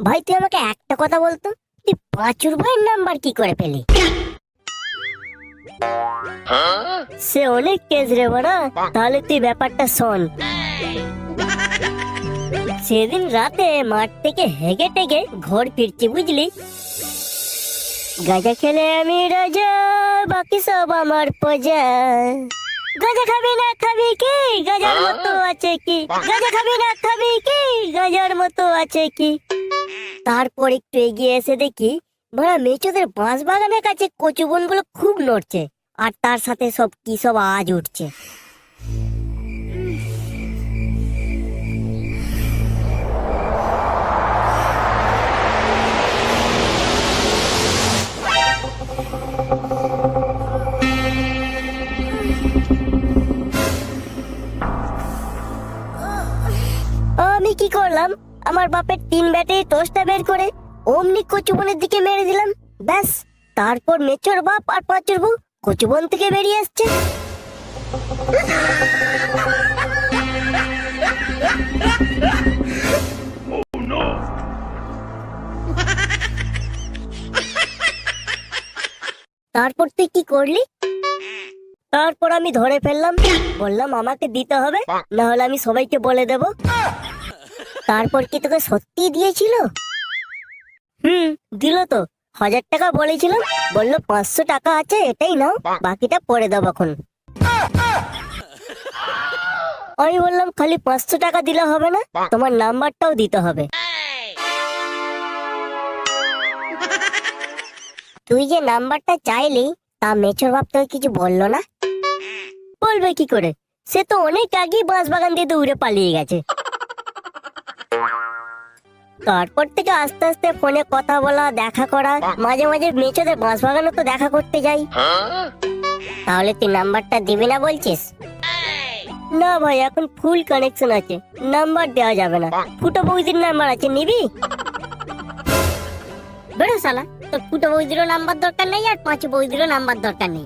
ভাই তুই আমাকে একটা কথা বলতো, তুই পাঁচুর ভাইয়ের নাম্বার কি করে পেলি? সে অনেক কেস রে বড়া। তাহলে তুই ব্যাপারটা শোন। সেদিন রাতে মাঠ থেকে হেগে টেগে ঘর ফিরছি বুঝলি। গাঁজা খেলে আমি রাজা, বাকি সব আমার প্রজা। গাঁজা খাবি না খাবি কি, গাঁজার মতো আছে কি? গাঁজা খাবি না খাবি কি, গাঁজার মতো আছে কি? তারপর একটু এগিয়ে এসে দেখি বড় মেচোদের বাঁশ বাগানের কাছে কচু বনগুলো খুব নড়ছে, আর তার সাথে সব কি সব আওয়াজ উঠছে। আমি কি করলাম, আমার বাপের 3 ব্যাটারি টোস্টটা বের করে অমনি কচুবনের দিকে মেরে দিলাম। ব্যাস, তারপর মেচোর বাপ আর পাঁচুর বউ কচুবন থেকে বেরিয়ে আসছে। তারপর তুই কি করলি? তারপর আমি ধরে ফেললাম, বললাম আমাকে দিতে হবে, না হলে আমি সবাইকে বলে দেব। তারপর কি তোকে সত্যি দিয়েছিল? দিল তো। 1000 টাকা বলেছিলাম, বললো 500 টাকা আছে, এটাই নাও, বাকিটা পরে দেবো এখন। আমি বললাম খালি 500 টাকা দিলে হবে না, তোমার নাম্বারটাও দিতে হবে। তুই যে নাম্বারটা চাইলি, তা মেচোর বাপ তোকে কিছু বললো না? বলবে কি করে, সে তো অনেক আগেই বাঁশ বাগান দিয়ে দৌড়ে পালিয়ে গেছে। তারপর থেকে আস্তে আস্তে ফোনে কথা বলা, দেখা করা, মাঝে মাঝে মেচোদের বাঁশ বাগানে তো দেখা করতে যাই। তাহলে তুই নাম্বারটা দিবি না বলছিস? না ভাই, এখন ফুল কানেকশন আছে, নাম্বার দেওয়া যাবে না। ফুটো বৌদির নাম্বার আছে, নিবি? বেরো শালা, তোর ফুটো বৌদিরও নাম্বার দরকার নেই, আর পাঁচু বৌদিরও নাম্বার দরকার নেই।